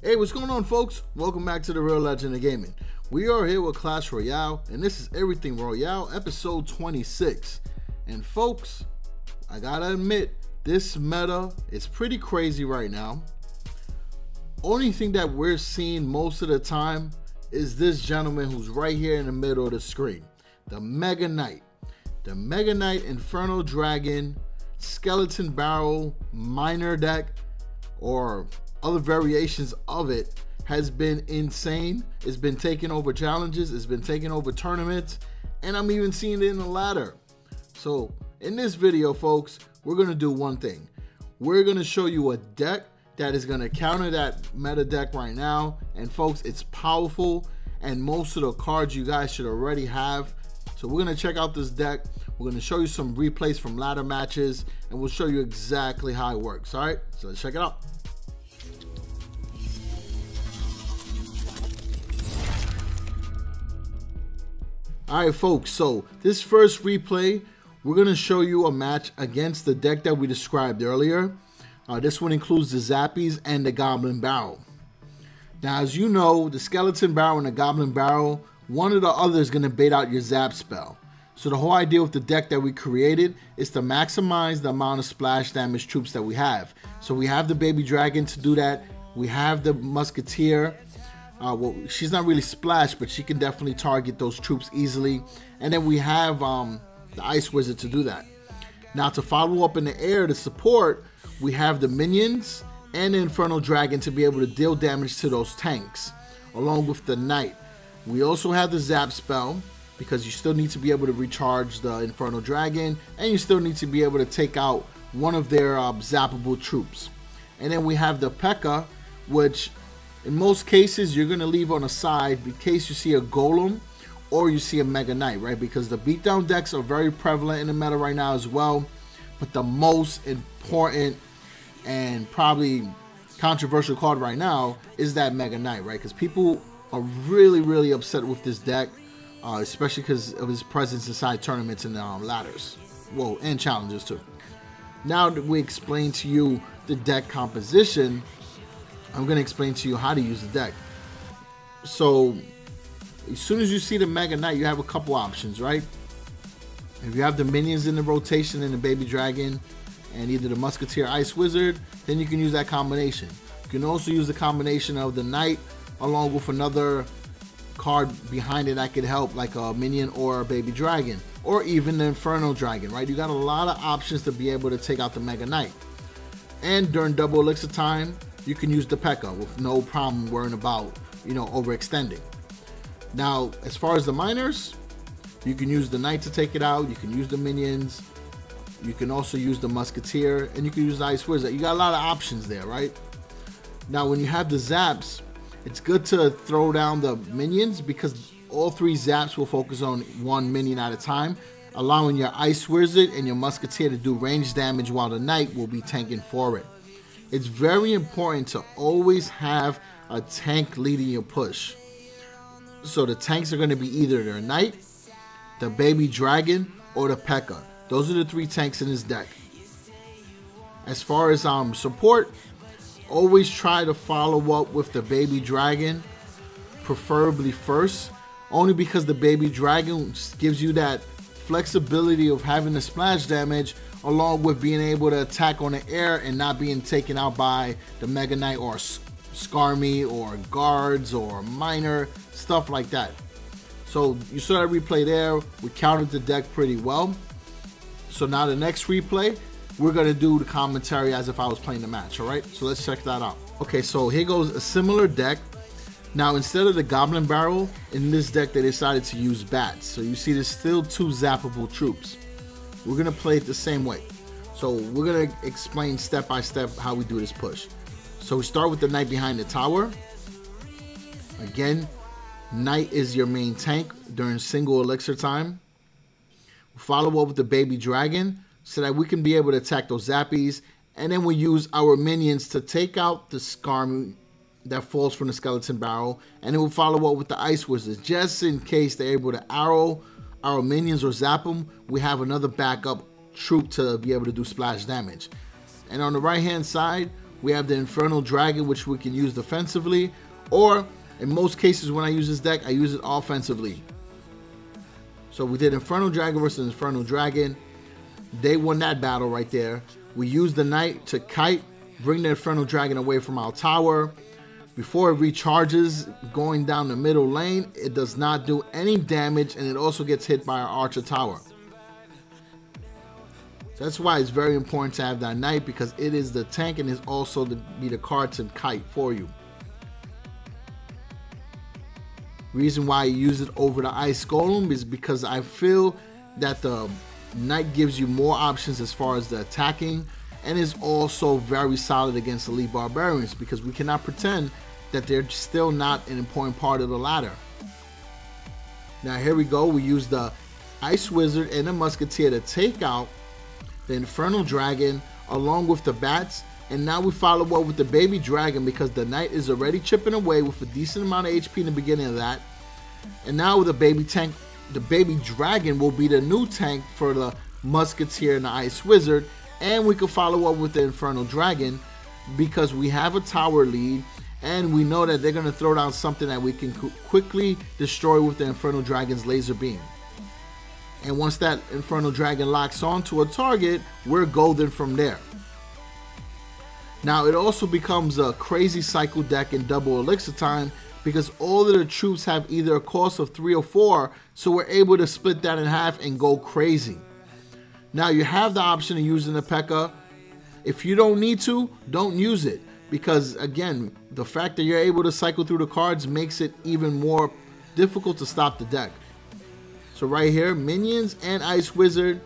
Hey, what's going on, folks? Welcome back to the Real Legend of Gaming. We are here with Clash Royale, and this is Everything Royale, episode 26. And folks, I gotta admit, this meta is pretty crazy right now. Only thing that we're seeing most of the time is this gentleman who's right here in the middle of the screen. The Mega Knight. The Mega Knight Inferno Dragon, Skeleton Barrel, Miner deck, or other variations of it has been insane. It's been taking over challenges, it's been taking over tournaments, and I'm even seeing it in the ladder. So in this video, folks, we're gonna do one thing. We're gonna show you a deck that is gonna counter that meta deck right now. And folks, it's powerful, and most of the cards you guys should already have. So we're gonna check out this deck. We're gonna show you some replays from ladder matches, and we'll show you exactly how it works. All right, so let's check it out. Alright folks, so this first replay, we're going to show you a match against the deck that we described earlier. This one includes the Zappies and the Goblin Barrel. Now, as you know, the Skeleton Barrel and the Goblin Barrel, one or the other is going to bait out your Zap spell. So the whole idea with the deck that we created is to maximize the amount of splash damage troops that we have. So we have the Baby Dragon to do that. We have the Musketeer. Well, she's not really splash, but she can definitely target those troops easily. And then we have the Ice Wizard to do that. Now, to follow up in the air to support, we have the minions and the Infernal Dragon to be able to deal damage to those tanks, along with the Knight. We also have the Zap spell, because you still need to be able to recharge the Infernal Dragon, and you still need to be able to take out one of their zappable troops. And then we have the P.E.K.K.A, which in most cases, you're going to leave on the side in case you see a Golem or you see a Mega Knight, right? Because the beatdown decks are very prevalent in the meta right now as well. But the most important and probably controversial card right now is that Mega Knight, right? Because people are really upset with this deck, especially because of his presence inside tournaments and ladders. Well, and challenges too. Now that we explained to you the deck composition, I'm going to explain to you how to use the deck. So, as soon as you see the Mega Knight, you have a couple options, right? If you have the minions in the rotation and the Baby Dragon and either the Musketeer Ice Wizard, then you can use that combination. You can also use the combination of the Knight along with another card behind it that could help, like a minion or a Baby Dragon, or even the Inferno Dragon, right? You got a lot of options to be able to take out the Mega Knight. And during double elixir time, you can use the P.E.K.K.A with no problem worrying about, overextending. Now, as far as the miners, you can use the Knight to take it out. You can use the minions. You can also use the Musketeer, and you can use the Ice Wizard. You got a lot of options there, right? Now, when you have the Zaps, it's good to throw down the minions because all three Zaps will focus on one minion at a time, allowing your Ice Wizard and your Musketeer to do range damage while the Knight will be tanking for it. It's very important to always have a tank leading your push. So the tanks are going to be either the Knight, the Baby Dragon, or the P.E.K.K.A. Those are the three tanks in this deck. As far as support, always try to follow up with the Baby Dragon, preferably first, only because the Baby Dragon gives you that flexibility of having the splash damage along with being able to attack on the air and not being taken out by the Mega Knight or Skarmy or guards or miner, stuff like that. So you saw that replay there. We counted the deck pretty well. So now the next replay, we're going to do the commentary as if I was playing the match, all right? So let's check that out. Okay, so here goes a similar deck. Now, instead of the Goblin Barrel, in this deck, they decided to use bats. So you see there's still two zappable troops. We're going to play it the same way. So we're going to explain step by step how we do this push. So we start with the Knight behind the tower. Again, Knight is your main tank during single elixir time. We follow up with the Baby Dragon so that we can be able to attack those Zappies. And then we use our minions to take out the Skarmy that falls from the Skeleton Barrel, and then we'll follow up with the Ice Wizard just in case they're able to arrow our minions or zap them. We have another backup troop to be able to do splash damage. And on the right hand side, We have the Infernal Dragon, which we can use defensively, or in most cases when I use this deck, I use it offensively. So we did Infernal Dragon versus Infernal Dragon. They won that battle right there. We used the Knight to kite, bring the Infernal Dragon away from our tower. Before it recharges, going down the middle lane, it does not do any damage, and it also gets hit by our Archer tower. So that's why it's very important to have that Knight, because it is the tank and is also be the card to kite for you. Reason why I use it over the Ice Golem is because I feel that the Knight gives you more options as far as the attacking, and is also very solid against Elite Barbarians, because we cannot pretend that they're still not an important part of the ladder. Now here we go, we use the Ice Wizard and the Musketeer to take out the Infernal Dragon along with the bats, and now we follow up with the Baby Dragon because the Knight is already chipping away with a decent amount of HP in the beginning of that. And now with the Baby Tank, the Baby Dragon will be the new tank for the Musketeer and the Ice Wizard, and we can follow up with the Infernal Dragon because we have a tower lead and we know that they're going to throw down something that we can quickly destroy with the Infernal Dragon's laser beam. And once that Infernal Dragon locks onto a target, we're golden from there. Now it also becomes a crazy cycle deck in double elixir time because all of the troops have either a cost of 3 or 4, so we're able to split that in half and go crazy. Now you have the option of using the P.E.K.K.A. If you don't need to, don't use it, because again, the fact that you're able to cycle through the cards makes it even more difficult to stop the deck. So right here, minions and Ice Wizard,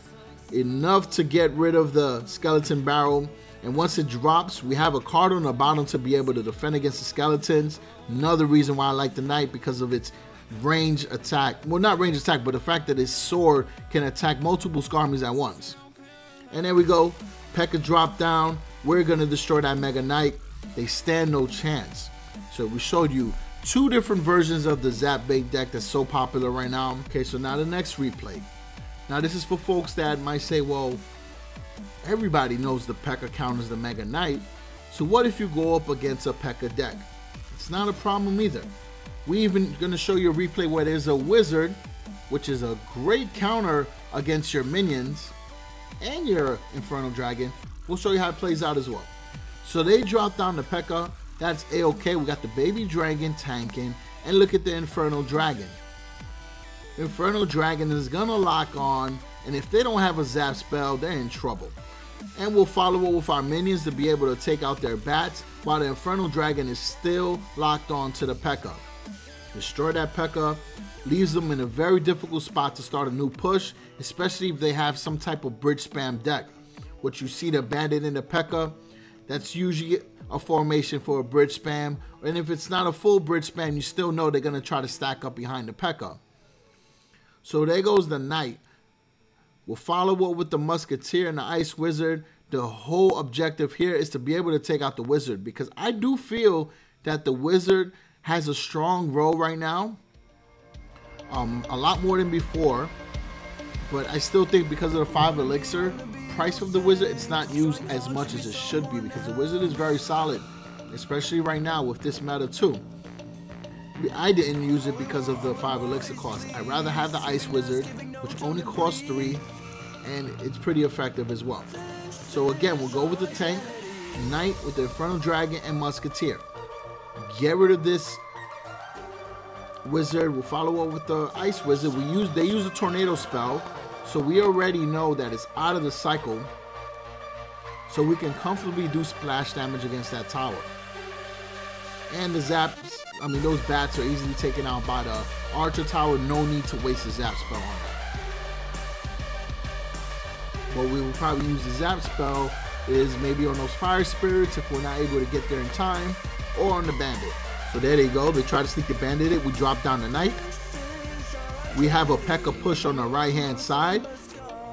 enough to get rid of the skeleton barrel. And once it drops, we have a card on the bottom to be able to defend against the skeletons. Another reason why I like the Knight, because of its range attack. Well, not range attack, but the fact that his sword can attack multiple armies at once. And there we go. P.E.K.K.A. drop down. We're going to destroy that Mega Knight. They stand no chance. So we showed you 2 different versions of the Zap Bait deck that's so popular right now. Okay, so now the next replay. Now this is for folks that might say, well, everybody knows the P.E.K.K.A. counters the Mega Knight. So what if you go up against a P.E.K.K.A. deck? It's not a problem either. We even going to show you a replay where there's a Wizard, which is a great counter against your minions and your Infernal Dragon. We'll show you how it plays out as well. So they drop down the P.E.K.K.A. That's a-okay. We got the Baby Dragon tanking, and look at the Infernal Dragon. Infernal Dragon is gonna lock on, and if they don't have a zap spell, they're in trouble. And we'll follow up with our minions to be able to take out their bats while the Infernal Dragon is still locked on to the P.E.K.K.A. Destroy that P.E.K.K.A. leaves them in a very difficult spot to start a new push, especially if they have some type of bridge spam deck. What you see the bandit in the P.E.K.K.A., that's usually a formation for a bridge spam, and if it's not a full bridge spam, you still know they're going to try to stack up behind the P.E.K.K.A. So there goes the Knight. We'll follow up with the Musketeer and the Ice Wizard. The whole objective here is to be able to take out the Wizard, because I do feel that the Wizard has a strong role right now, a lot more than before, but I still think because of the 5 elixir price of the Wizard, it's not used as much as it should be, because the Wizard is very solid, especially right now with this meta too. I didn't use it because of the 5 elixir cost. I'd rather have the Ice Wizard, which only costs 3, and it's pretty effective as well. So again, we'll go with the tank, Knight with the Infernal Dragon and Musketeer. Get rid of this Wizard. We'll follow up with the Ice Wizard. They use a tornado spell, so we already know that it's out of the cycle, so we can comfortably do splash damage against that tower. And the zaps, I mean, those bats are easily taken out by the Archer tower. No need to waste a zap spell on that. What we will probably use the zap spell is maybe on those fire spirits if we're not able to get there in time, or on the bandit. So there they go. They try to sneak the bandit in. We drop down the Knight. We have a P.E.K.K.A. push on the right hand side,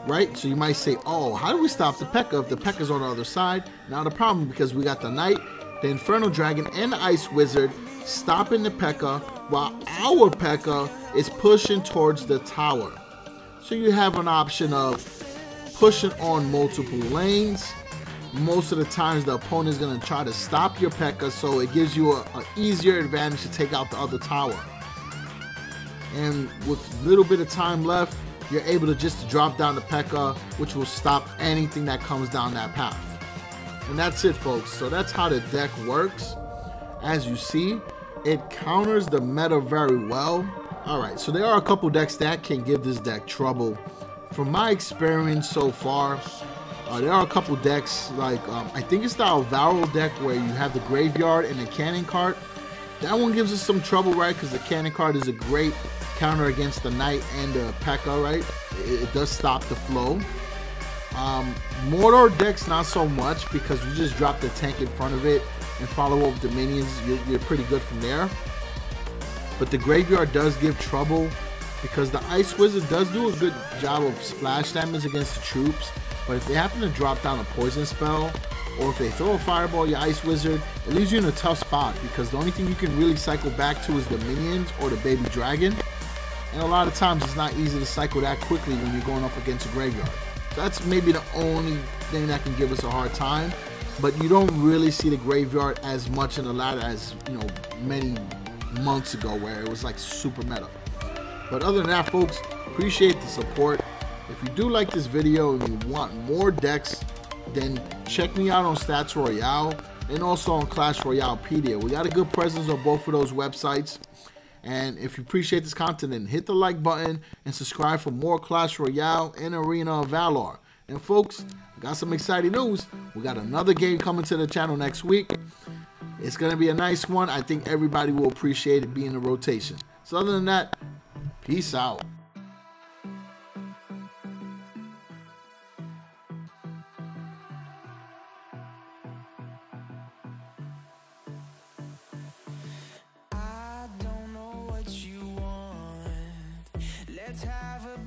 right? So you might say, oh, how do we stop the P.E.K.K.A. if the P.E.K.K.A.'s on the other side? Now the problem, because we got the Knight, the Infernal Dragon, and the Ice Wizard stopping the P.E.K.K.A. while our P.E.K.K.A. is pushing towards the tower. So you have an option of pushing on multiple lanes. most of the times the opponent is going to try to stop your P.E.K.K.A, so it gives you an easier advantage to take out the other tower. And with a little bit of time left, you're able to just drop down the P.E.K.K.A, which will stop anything that comes down that path. And that's it, folks. So that's how the deck works. As you see, it counters the meta very well. Alright, so there are a couple decks that can give this deck trouble. From my experience so far, there are a couple decks like, I think it's the Valor deck where you have the graveyard and the cannon card. That one gives us some trouble, right? Because the cannon card is a great counter against the knight and the P.E.K.K.A, right? It does stop the flow. Mordor decks not so much, because you just drop the tank in front of it and follow up with the minions. You're pretty good from there. But the graveyard does give trouble, because the Ice Wizard does do a good job of splash damage against the troops. But if they happen to drop down a poison spell, or if they throw a fireball, your Ice Wizard, it leaves you in a tough spot, because the only thing you can really cycle back to is the minions or the baby dragon. And a lot of times it's not easy to cycle that quickly when you're going up against a graveyard. So that's maybe the only thing that can give us a hard time. But you don't really see the graveyard as much in the ladder as, you know, many months ago, where it was like super meta. But other than that, folks, appreciate the support. If you do like this video and you want more decks, then check me out on Stats Royale and also on Clash Royalepedia. We got a good presence on both of those websites. And if you appreciate this content, then hit the like button and subscribe for more Clash Royale and Arena of Valor. And folks, I got some exciting news. We got another game coming to the channel next week. It's going to be a nice one. I think everybody will appreciate it being a rotation. So other than that, peace out. Let's have a